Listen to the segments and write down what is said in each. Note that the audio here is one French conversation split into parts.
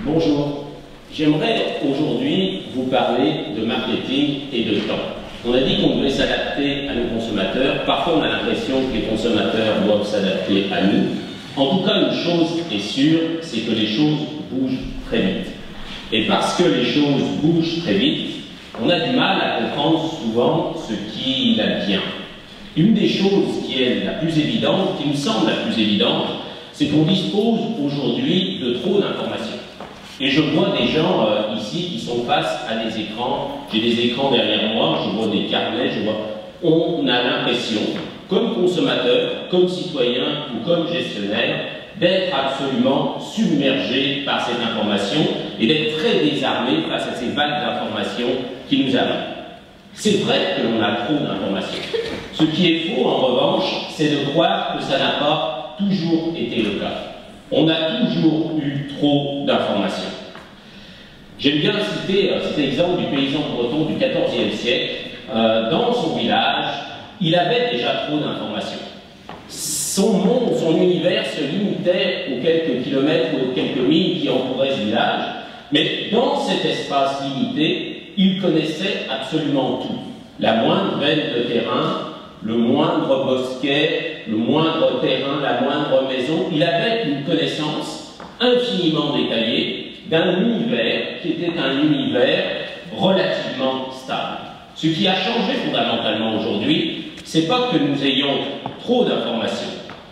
Bonjour, j'aimerais aujourd'hui vous parler de marketing et de temps. On a dit qu'on devait s'adapter à nos consommateurs. Parfois, on a l'impression que les consommateurs doivent s'adapter à nous. En tout cas, une chose est sûre, c'est que les choses bougent très vite. Et parce que les choses bougent très vite, on a du mal à comprendre souvent ce qui advient. Une des choses qui est la plus évidente, qui me semble la plus évidente, c'est qu'on dispose aujourd'hui de trop d'informations. Et je vois des gens ici qui sont face à des écrans. J'ai des écrans derrière moi, je vois des carnets, on a l'impression, comme consommateur, comme citoyen ou comme gestionnaire, d'être absolument submergé par cette information et d'être très désarmé face à ces vagues d'informations qui nous arrivent. C'est vrai que l'on a trop d'informations. Ce qui est faux, en revanche, c'est de croire que ça n'a pas toujours été le cas. On a toujours eu trop d'informations. J'aime bien citer cet exemple du paysan breton du XIVe siècle. Dans son village, il avait déjà trop d'informations. Son monde, son univers se limitait aux quelques kilomètres ou aux quelques milles qui entouraient ce village, mais dans cet espace limité, il connaissait absolument tout. La moindre veine de terrain, le moindre bosquet, le moindre terrain, la moindre maison, il avait une connaissance infiniment détaillée d'un univers qui était un univers relativement stable. Ce qui a changé fondamentalement aujourd'hui, c'est pas que nous ayons trop d'informations.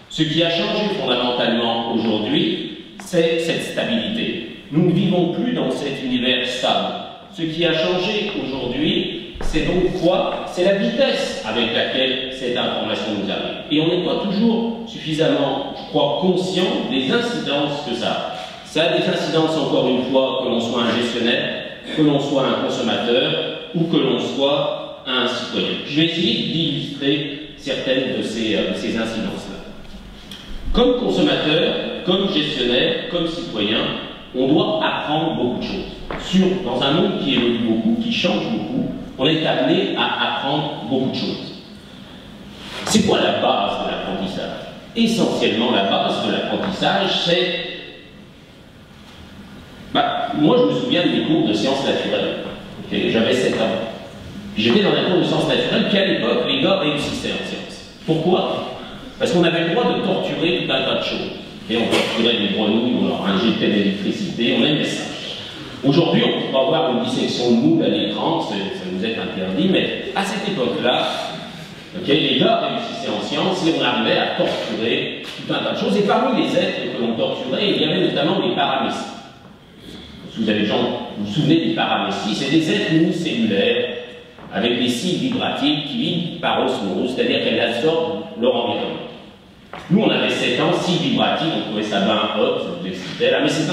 Ce qui a changé fondamentalement aujourd'hui, c'est cette stabilité. Nous ne vivons plus dans cet univers stable. Ce qui a changé aujourd'hui, c'est donc quoi? C'est la vitesse avec laquelle cette information nous arrive. Et on n'est pas toujours suffisamment, je crois, conscient des incidences que ça a. Ça a des incidences, encore une fois, que l'on soit un gestionnaire, que l'on soit un consommateur ou que l'on soit un citoyen. Je vais essayer d'illustrer certaines de ces incidences-là. Comme consommateur, comme gestionnaire, comme citoyen, on doit apprendre beaucoup de choses. Dans un monde qui évolue beaucoup, qui change beaucoup, on est amené à apprendre beaucoup de choses. C'est quoi la base de l'apprentissage? Essentiellement, la base de l'apprentissage, c'est... moi, je me souviens de mes cours de sciences naturelles. Okay, j'avais 7 ans. J'étais dans un cours de sciences naturelles, puis à l'époque, les gars réussissaient en sciences. Pourquoi? Parce qu'on avait le droit de torturer tout un tas de choses. Et on torturait les grenouilles, on leur injectait de l'électricité, on aimait ça. Aujourd'hui, on peut avoir une dissection de moule à l'écran, ça nous est interdit, mais à cette époque-là, les gars réussissaient en sciences et on arrivait à torturer tout un tas de choses. Et parmi les êtres que l'on torturait, il y avait notamment les paramécies. Vous vous souvenez des paramécies? C'est des êtres unicellulaires avec des cibles vibratives qui vivent par osmose, c'est-à-dire qu'elles absorbent leur environnement. Nous, on avait 7 ans, cibles vibratives, on trouvait ça bien hot, ça nous excitait là, mais c'est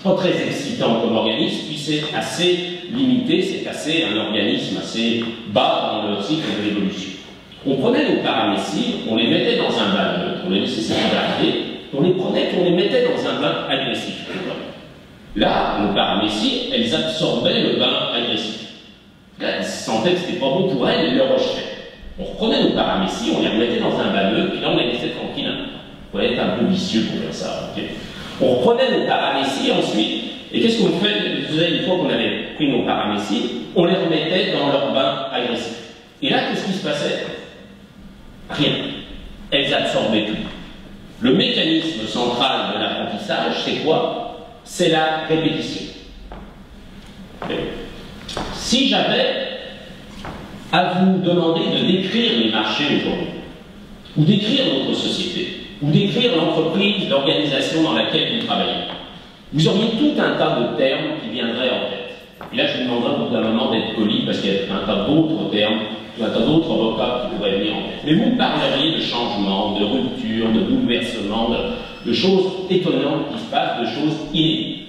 pas très excitant comme organisme, puis c'est assez limité, c'est un organisme assez bas dans le cycle de l'évolution. On prenait nos paramécies, on les mettait dans un bain neutre, on les laissait s'égarder, on les prenait et on les mettait dans un bain agressif. Là, nos paramécies, elles absorbaient le bain agressif. Là, elles sentaient que c'était pas bon pour elles, elles le rejetaient. On reprenait nos paramécies, on les remettait dans un bain neutre, puis là on les laissait tranquilles. Il faut être un peu vicieux pour faire ça. Okay. On reprenait nos paramécies ensuite, et qu'est-ce qu'on faisait une fois qu'on avait pris nos paramécies? On les remettait dans leur bain agressif. Et là, qu'est-ce qui se passait? Rien. Elles absorbaient tout. Le mécanisme central de l'apprentissage, c'est quoi? C'est la répétition. Okay. Si j'avais à vous demander de décrire les marchés aujourd'hui, ou d'écrire notre société, ou d'écrire l'entreprise, l'organisation dans laquelle vous travaillez, vous auriez tout un tas de termes qui viendraient en tête. Et là, je vous demanderai au bout d'un moment d'être poli, parce qu'il y a un tas d'autres termes, un tas d'autres vocables qui pourraient venir en tête. Mais vous me parleriez de changement, de rupture, de bouleversement, de choses étonnantes qui se passent, de choses inédites.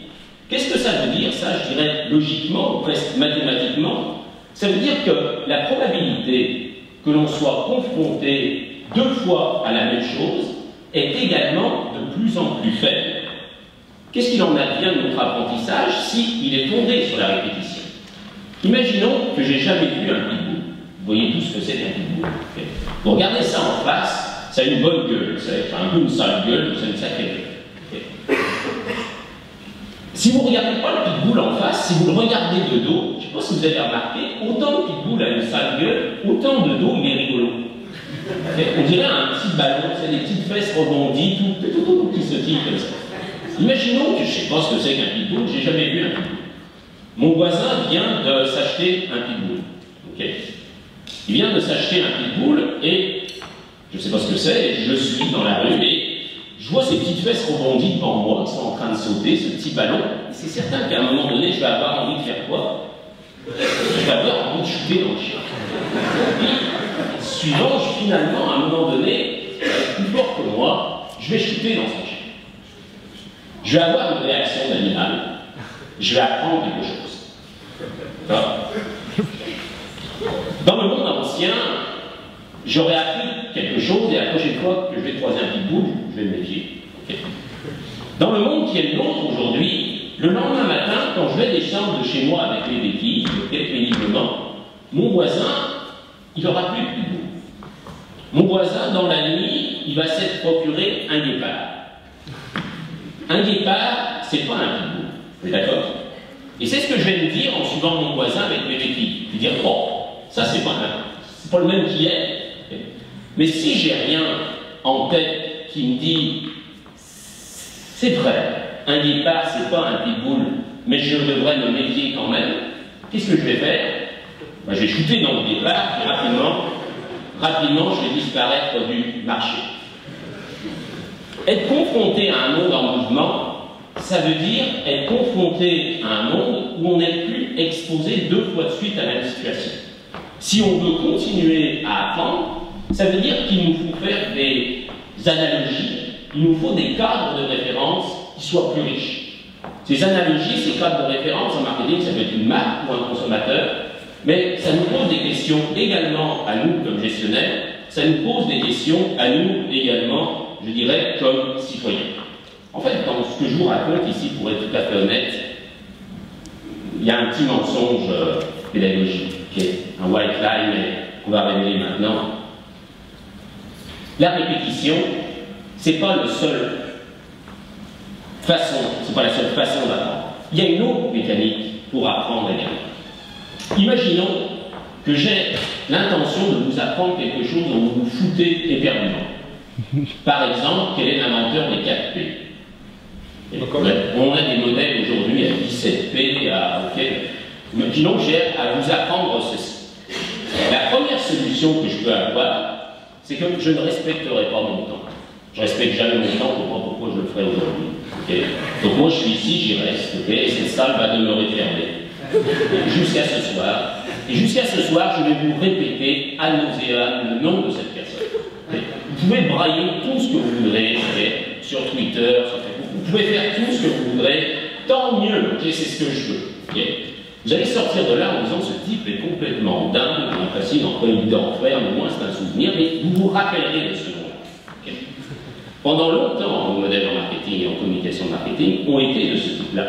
Qu'est-ce que ça veut dire, ça, je dirais logiquement, presque mathématiquement? Ça veut dire que la probabilité que l'on soit confronté 2 fois à la même chose est également de plus en plus faible. Qu'est-ce qu'il en advient de notre apprentissage s'il est fondé sur la répétition? Imaginons que j'ai jamais vu un pitbull. Vous voyez tout ce que c'est qu'un pitbull. Okay. Vous regardez ça en face, ça a une bonne gueule, ça a un peu une sale gueule, ça a une sacrée gueule. Okay. Si vous ne regardez pas le pitbull en face, si vous le regardez de dos, je ne sais pas si vous avez remarqué, autant le pitbull a une sale gueule, autant de dos il est rigolo. Okay. On dirait un petit ballon, c'est des petites fesses rebondies, tout qui se tire comme ça. Imaginons que je ne sais pas ce que c'est qu'un pitbull, j'ai jamais vu un pitbull. Mon voisin vient de s'acheter un pitbull. Okay. Il vient de s'acheter un pitbull et je ne sais pas ce que c'est, je suis dans la rue et je vois ces petites fesses rebondies devant moi qui sont en train de sauter, ce petit ballon. C'est certain qu'à un moment donné, je vais avoir envie de faire quoi? Je vais avoir envie de shooter dans le chien. Et, suivant, finalement, à un moment donné, plus fort que moi, je vais shooter dans son chien. Je vais avoir une réaction d'animal. Je vais apprendre quelque chose. Dans le monde ancien, j'aurais appris quelque chose et la prochaine fois que je vais croiser un pitbull, je vais me méfier. Okay. Dans le monde qui est le nôtre aujourd'hui, le lendemain matin, quand je vais descendre de chez moi avec les béquilles, péniblement, mon voisin, il n'aura plus de pitbull. Mon voisin, dans la nuit, il va s'être procuré un guépard. Un guépard, c'est pas un pitbull. Vous êtes d'accord? Et c'est ce que je vais me dire en suivant mon voisin avec mes béquilles. Je vais dire, oh, ça c'est pas le même qui est. Mais si j'ai rien en tête qui me dit, c'est vrai, un guépard c'est pas un pitbull, mais je devrais me méfier quand même, qu'est-ce que je vais faire? Ben, je vais shooter dans le guépard et rapidement je vais disparaître du marché. Être confronté à un monde en mouvement, ça veut dire être confronté à un monde où on n'est plus exposé 2 fois de suite à la même situation. Si on veut continuer à apprendre, ça veut dire qu'il nous faut faire des analogies, il nous faut des cadres de référence qui soient plus riches. Ces analogies, ces cadres de référence en marketing, ça peut être une marque ou un consommateur, mais ça nous pose des questions également à nous comme gestionnaires, ça nous pose des questions à nous également, je dirais, comme citoyens. En fait, dans ce que je vous raconte ici, pour être tout à fait honnête, il y a un petit mensonge pédagogique, qui est un white lie, mais qu'on va révéler maintenant. La répétition, c'est pas la seule façon d'apprendre. Il y a une autre mécanique pour apprendre également. Imaginons que j'ai l'intention de vous apprendre quelque chose dont vous vous foutez éperdument. Par exemple, quel est l'inventeur des 4P? On a des modèles aujourd'hui à 17P, imaginons que j'ai à vous apprendre ceci. La première solution que je peux avoir, c'est que je ne respecterai pas mon temps. Je ne respecte jamais mon temps, je ne sais pas pourquoi je le ferai aujourd'hui. Okay. Donc moi je suis ici, j'y reste, okay, et cette salle va demeurer fermée. Jusqu'à ce soir. Et jusqu'à ce soir, je vais vous répéter à nauséam le nom de cette personne. Okay. Vous pouvez brailler tout ce que vous voudrez, okay, sur Twitter, sur Facebook. Vous pouvez faire tout ce que vous voudrez, tant mieux, okay, c'est ce que je veux. Okay. Vous allez sortir de là en disant ce type est complètement dingue, facile, encore une idée en frère, mais au moins c'est un souvenir, mais vous vous rappellerez de ce nom-là. Okay. Pendant longtemps, nos modèles en marketing et en communication marketing ont été de ce type-là.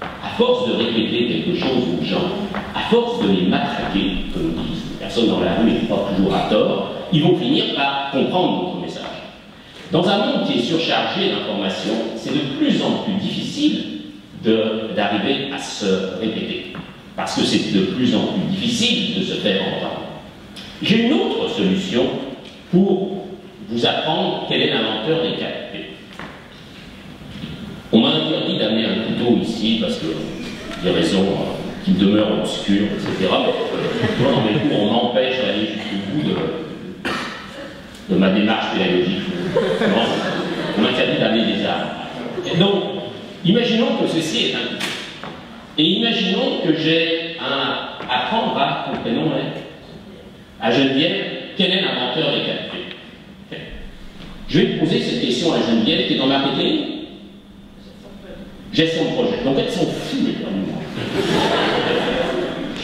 À force de répéter quelque chose aux gens, à force de les matraquer, comme disent les personnes dans la rue et pas toujours à tort, ils vont finir par comprendre notre message. Dans un monde qui est surchargé d'informations, c'est de plus en plus difficile d'arriver à se répéter. Parce que c'est de plus en plus difficile de se faire entendre. J'ai une autre solution pour vous apprendre quel est l'inventeur des 4P. On m'a interdit d'amener un couteau ici parce que des raisons qui demeurent obscures, etc. Mais dans mes cours, on m'empêche d'aller jusqu'au bout de ma démarche pédagogique. On m'interdit d'amener des armes. Et donc, imaginons que ceci est un couteau. Et imaginons que j'ai à apprendre à, mon prénom est, à Geneviève, quel est l'inventeur des 4P. Okay. Je vais poser cette question à Geneviève qui est en marketing. Gestion de projet. Donc elles sont fous les moi.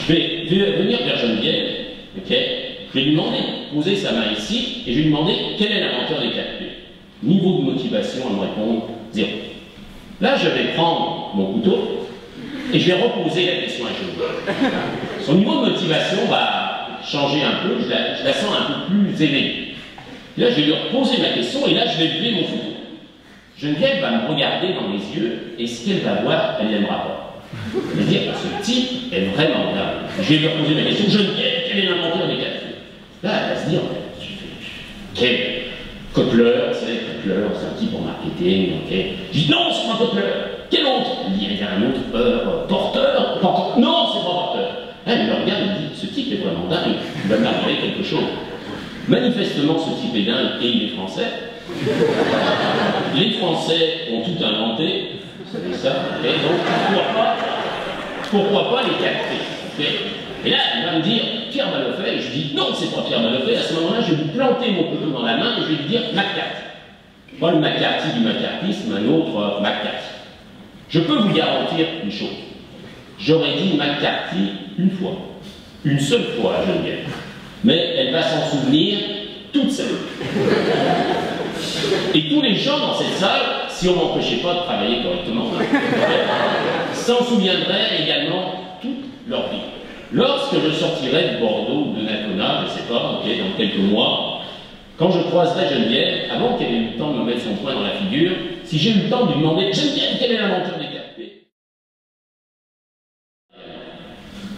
Je vais venir vers Geneviève, okay. Je vais lui demander, poser sa main ici, et je vais lui demander quel est l'inventeur des 4P. Niveau de motivation à me répondre, 0. Là, je vais prendre mon couteau. Et je vais reposer la question à Geneviève. Son niveau de motivation va changer un peu, je la sens un peu plus élevée. Et là, je vais lui reposer ma question, et là, je vais lever mon photo. Geneviève va me regarder dans les yeux, et ce qu'elle va voir, elle n'aimera pas. Elle va dire, ce type est vraiment dingue. Je vais lui reposer ma question, Geneviève, quel est l'inventeur des cafés? Là, elle va se dire, quel Kotler, c'est Kotler, c'est un type en marketing, ok. Je dis, non, c'est pas Kotler. Quel autre? Elle dit, il y a un autre porteur. Non, c'est pas porteur. Elle me regarde et me dit, ce type est vraiment dingue, il va m'arriver quelque chose. Manifestement, ce type est dingue et il est français. Les Français ont tout inventé, vous savez ça, okay. Donc pourquoi pas les capter, okay. Et là, elle va me dire, Pierre Baloffait, et je dis, non, c'est pas Pierre Baloffait, à ce moment-là, je vais lui planter mon couteau dans la main et je vais lui dire, McCarthy. Pas le McCarthy du macartisme, un autre McCarthy. Je peux vous garantir une chose, j'aurais dit McCarthy une fois, une seule fois à Geneviève, mais elle va s'en souvenir toute sa vie. Et tous les gens dans cette salle, si on n'empêchait pas de travailler correctement, s'en souviendraient également toute leur vie. Lorsque je sortirai de Bordeaux ou de Nacona, je ne sais pas, okay, dans quelques mois, quand je croiserai Geneviève, avant qu'elle ait eu le temps de me mettre son poing dans la figure, si j'ai eu le temps de lui demander, Geneviève, quel est l'inventeur des cafés?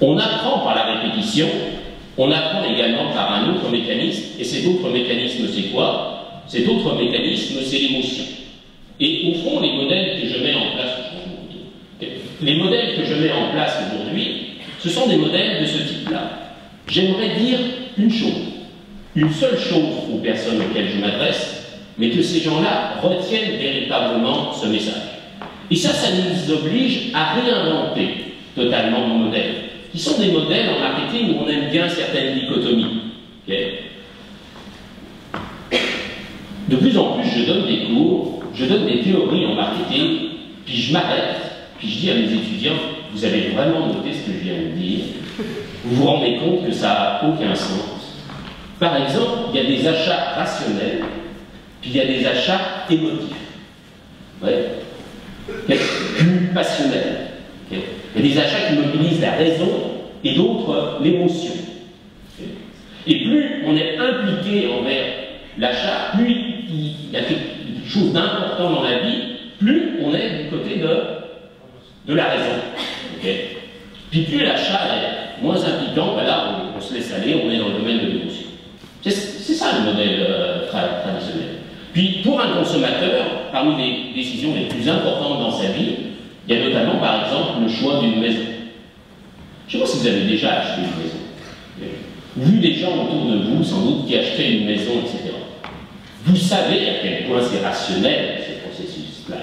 On apprend par la répétition, on apprend également par un autre mécanisme, et cet autre mécanisme, c'est quoi? Cet autre mécanisme, c'est l'émotion. Et au fond, les modèles que je mets en place aujourd'hui, les modèles que je mets en place aujourd'hui, ce sont des modèles de ce type-là. J'aimerais dire une chose, une seule chose aux personnes auxquelles je m'adresse, mais que ces gens-là retiennent véritablement ce message. Et ça nous oblige à réinventer totalement nos modèles, qui sont des modèles en marketing où on aime bien certaines dichotomies. Okay. De plus en plus, je donne des cours, je donne des théories en marketing, puis je m'arrête, puis je dis à mes étudiants, vous avez vraiment noté ce que je viens de dire, vous vous rendez compte que ça n'a aucun sens. Par exemple, il y a des achats rationnels, puis il y a des achats émotifs, ouais. Plus passionnels. Okay. Il y a des achats qui mobilisent la raison et d'autres l'émotion. Okay. Et plus on est impliqué envers l'achat, plus il y a quelque chose d'important dans la vie, plus on est du côté de la raison. Okay. Puis plus l'achat est moins impliquant, ben là on se laisse aller, on est dans le domaine de l'émotion. C'est ça le modèle traditionnel. Puis pour un consommateur, parmi les décisions les plus importantes dans sa vie, il y a notamment par exemple le choix d'une maison. Je ne sais pas si vous avez déjà acheté une maison. Vu des gens autour de vous, sans doute, qui achetaient une maison, etc. Vous savez à quel point c'est rationnel, ce processus-là.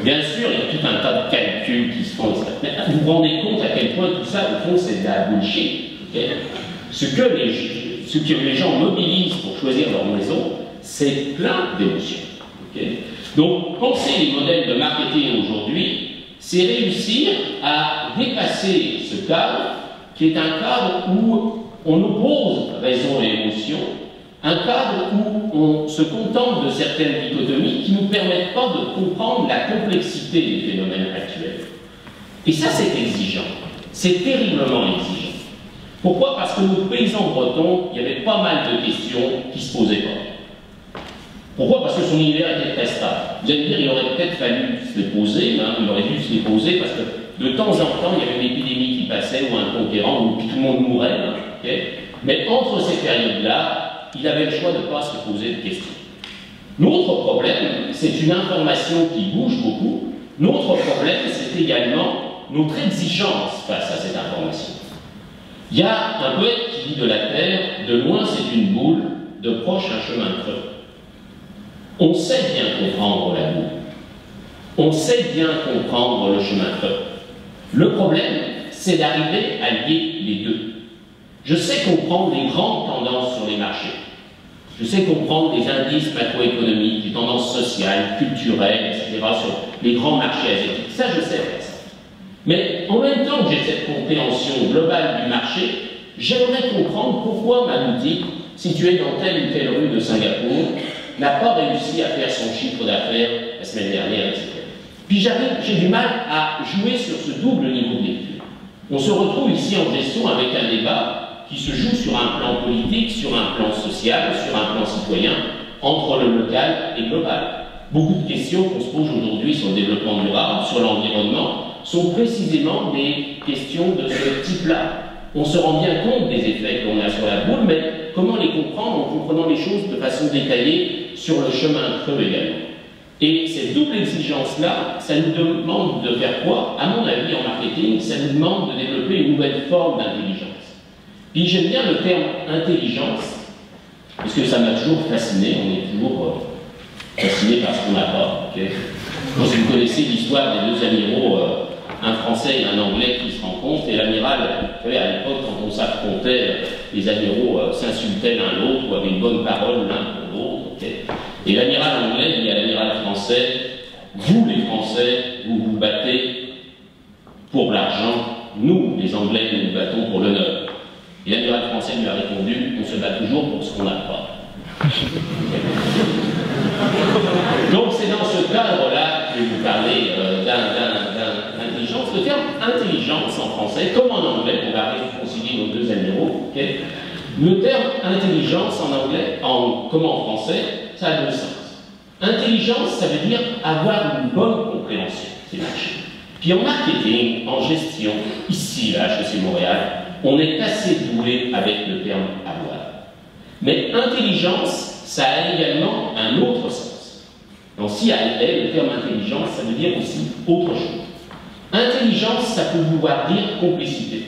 Bien sûr, il y a tout un tas de calculs qui se font. Vous vous rendez compte à quel point tout ça, au fond, c'est de la bullshit. Okay. Ce que les gens mobilisent pour choisir leur maison, c'est plein d'émotions. Okay. Donc, penser les modèles de marketing aujourd'hui, c'est réussir à dépasser ce cadre, qui est un cadre où on oppose raison et émotion, un cadre où on se contente de certaines dichotomies qui ne nous permettent pas de comprendre la complexité des phénomènes actuels. Et ça, c'est exigeant. C'est terriblement exigeant. Pourquoi? Parce que nos paysans bretons, il y avait pas mal de questions qui se posaient pas. Pourquoi? Parce que son univers était très stable. Vous allez me dire, il aurait peut-être fallu se les poser, hein, il aurait dû se les poser, parce que de temps en temps, il y avait une épidémie qui passait, ou un conquérant, ou puis tout le monde mourait. Hein, okay. Mais entre ces périodes-là, il avait le choix de ne pas se poser de questions. Notre problème, c'est une information qui bouge beaucoup. Notre problème, c'est également notre exigence face à cette information. Il y a un poète qui dit de la Terre, de loin c'est une boule, de proche un chemin creux. On sait bien comprendre la boule. On sait bien comprendre le chemin creux. Le problème, c'est d'arriver à lier les deux. Je sais comprendre les grandes tendances sur les marchés. Je sais comprendre les indices macroéconomiques, les tendances sociales, culturelles, etc. sur les grands marchés asiatiques. Ça, je sais faire ça. Mais en même temps que j'ai cette compréhension globale du marché, j'aimerais comprendre pourquoi ma boutique, située dans telle ou telle rue de Singapour, n'a pas réussi à faire son chiffre d'affaires la semaine dernière, etc. Puis j'ai du mal à jouer sur ce double niveau de lecture. On se retrouve ici en gestion avec un débat qui se joue sur un plan politique, sur un plan social, sur un plan citoyen, entre le local et le global. Beaucoup de questions qu'on se pose aujourd'hui sur le développement durable, sur l'environnement, sont précisément des questions de ce type-là. On se rend bien compte des effets qu'on a sur la boule, mais comment les comprendre en comprenant les choses de façon détaillée sur le chemin creux également. Et cette double exigence-là, ça nous demande de faire quoi? À mon avis, en marketing, ça nous demande de développer une nouvelle forme d'intelligence. Puis j'aime bien le terme intelligence, parce que ça m'a toujours fasciné, on est toujours fasciné par ce qu'on n'a pas. Okay? Donc, si vous connaissez l'histoire des deux amiraux, un Français et un Anglais qui se rencontrent, et l'amiral, vous savez, à l'époque, quand on s'affrontait, les amiraux s'insultaient l'un l'autre, ou avaient une bonne parole l'un pour l'autre. Okay? Et l'amiral anglais dit à l'amiral français, vous les Français, vous vous battez pour l'argent, nous les Anglais, nous nous battons pour l'honneur. Et l'amiral français lui a répondu, on se bat toujours pour ce qu'on n'a pas. Donc c'est dans ce cadre-là que je vais vous parler d'intelligence. Le terme intelligence en français, comme en anglais, on va réconcilier nos deux amiraux, okay? Le terme intelligence en anglais, comme en français, ça a deux sens. Intelligence, ça veut dire avoir une bonne compréhension des marchés. Puis en marketing, en gestion, ici, à HEC Montréal, on est assez doué avec le terme avoir. Mais intelligence, ça a également un autre sens. Donc si le terme intelligence, ça veut dire aussi autre chose. Intelligence, ça peut vouloir dire complicité.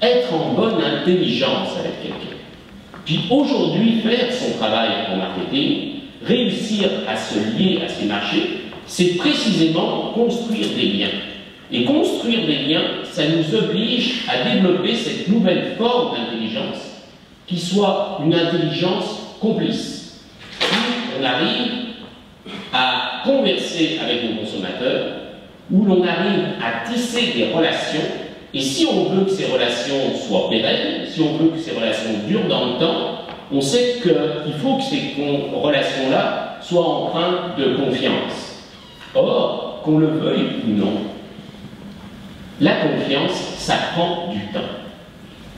Être en bonne intelligence avec quelqu'un. Puis aujourd'hui, faire son travail en marketing, réussir à se lier à ces marchés, c'est précisément construire des liens. Et construire des liens, ça nous oblige à développer cette nouvelle forme d'intelligence qui soit une intelligence complice. Où on arrive à converser avec nos consommateurs, où l'on arrive à tisser des relations. Et si on veut que ces relations soient pérennes, si on veut que ces relations durent dans le temps, on sait qu'il faut que ces relations-là soient empreintes de confiance. Or, qu'on le veuille ou non, la confiance, ça prend du temps.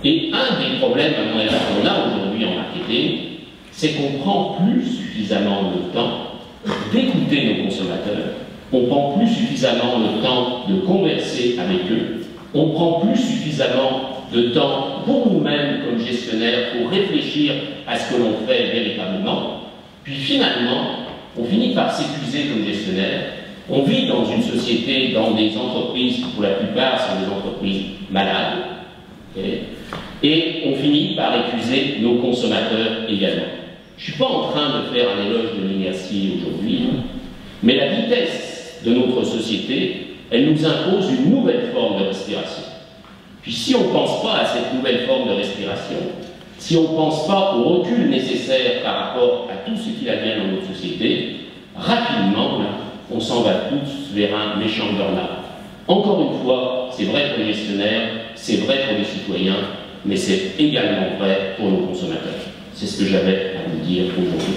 Et un des problèmes à mon avis qu'on a aujourd'hui en marketing, c'est qu'on prend plus suffisamment le temps d'écouter nos consommateurs, on prend plus suffisamment le temps de converser avec eux, on prend plus suffisamment de temps pour nous-mêmes comme gestionnaires pour réfléchir à ce que l'on fait véritablement, puis finalement, on finit par s'épuiser comme gestionnaire. On vit dans une société, dans des entreprises qui pour la plupart sont des entreprises malades, okay? Et on finit par épuiser nos consommateurs également. Je ne suis pas en train de faire un éloge de l'inertie aujourd'hui, mais la vitesse de notre société, elle nous impose une nouvelle forme de respiration. Puis si on ne pense pas à cette nouvelle forme de respiration, si on ne pense pas au recul nécessaire par rapport à tout ce qui advient dans notre société, rapidement, là, on s'en va tous vers un méchant burn-out. Encore une fois, c'est vrai pour les gestionnaires, c'est vrai pour les citoyens, mais c'est également vrai pour nos consommateurs. C'est ce que j'avais à vous dire aujourd'hui.